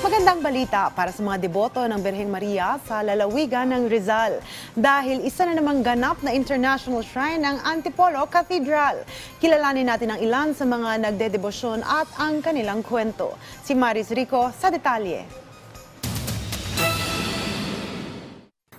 Magandang balita para sa mga deboto ng Birheng Maria sa lalawigan ng Rizal dahil isa na namang ganap na international shrine ng Antipolo Cathedral. Kilalanin natin ang ilan sa mga nagdedebosyon at ang kanilang kwento. Si Maris Rico sa detalye.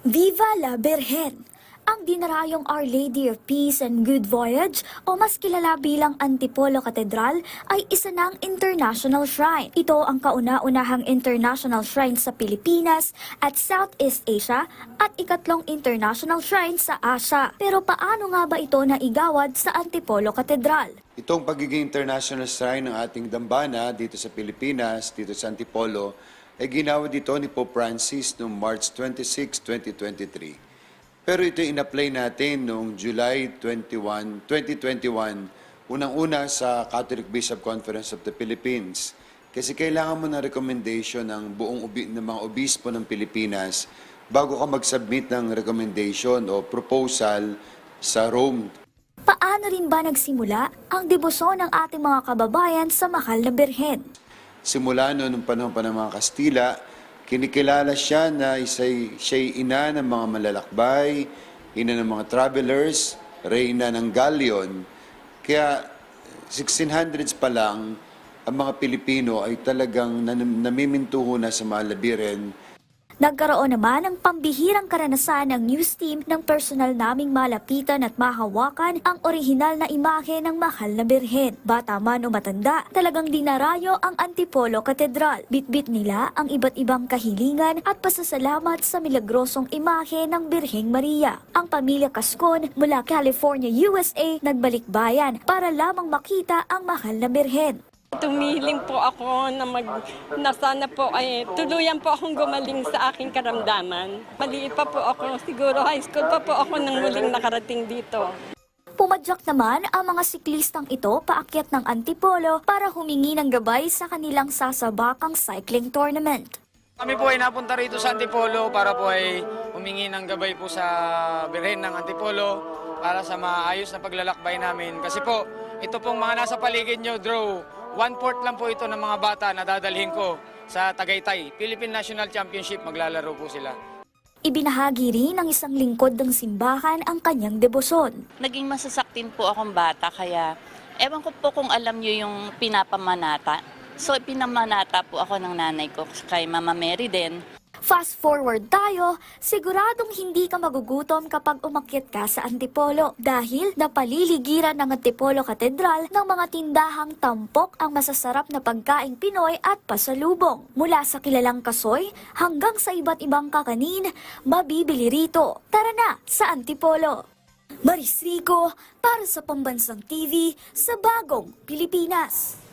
Viva la Birhen! Ang dinarayong Our Lady of Peace and Good Voyage o mas kilala bilang Antipolo Cathedral ay isa ng international shrine. Ito ang kauna-unahang international shrine sa Pilipinas at Southeast Asia at ikatlong international shrine sa Asia. Pero paano nga ba ito naigawad sa Antipolo Cathedral? Itong pagiging international shrine ng ating dambana dito sa Pilipinas, dito sa Antipolo, ay ginawa dito ni Pope Francis noong March 26, 2023. Pero ito in-apply natin noong July 21, 2021, unang-una sa Catholic Bishop Conference of the Philippines. Kasi kailangan mo ng recommendation ng ng mga obispo ng Pilipinas bago ka mag-submit ng recommendation o proposal sa Rome. Paano rin ba nagsimula ang debosyon ng ating mga kababayan sa mahal na Birhen? Simula noong panahon pa ng mga Kastila, kinikilala siya na siya'y ina ng mga malalakbay, ina ng mga travelers, reyna ng galleon. Kaya 1600s pa lang, ang mga Pilipino ay talagang namimintuho na sa mahal na Birhen. Nagkaroon naman ng pambihirang karanasan ng news team ng personal naming malapitan at mahawakan ang orihinal na imahe ng mahal na Birhen. Bata man o matanda, talagang dinarayo ang Antipolo Cathedral. Bitbit nila ang iba't ibang kahilingan at pasasalamat sa milagrosong imahe ng Birheng Maria. Ang pamilya Cascon mula California, USA, nagbalik bayan para lamang makita ang mahal na Birhen. Tumiling po ako na sana po ay tuluyan po akong gumaling sa aking karamdaman. Maliit pa po ako, siguro high school pa po ako nang muling nakarating dito. Pumadyak naman ang mga siklistang ito paakyat ng Antipolo para humingi ng gabay sa kanilang sasabakang cycling tournament. Kami po ay napunta rito sa Antipolo para po ay humingi ng gabay po sa Birhen ng Antipolo para sa maayos na paglalakbay namin. Kasi po, ito pong mga nasa paligid nyo, draw. 1/4 lang po ito ng mga bata na dadalhin ko sa Tagaytay. Philippine National Championship, maglalaro po sila. Ibinahagi rin ng isang lingkod ng simbahan ang kanyang debosyon. Naging masasaktin po akong bata kaya ewan ko po kung alam niyo yung pinapamanata. So pinamanata po ako ng nanay ko kay Mama Mary din. Fast forward tayo, siguradong hindi ka magugutom kapag umakyat ka sa Antipolo dahil napaliligiran ng Antipolo Cathedral ng mga tindahang tampok ang masasarap na pagkaing Pinoy at pasalubong. Mula sa kilalang kasoy hanggang sa iba't ibang kakanin, mabibili rito. Tara na sa Antipolo! Maris Rico para sa Pambansang TV sa Bagong Pilipinas.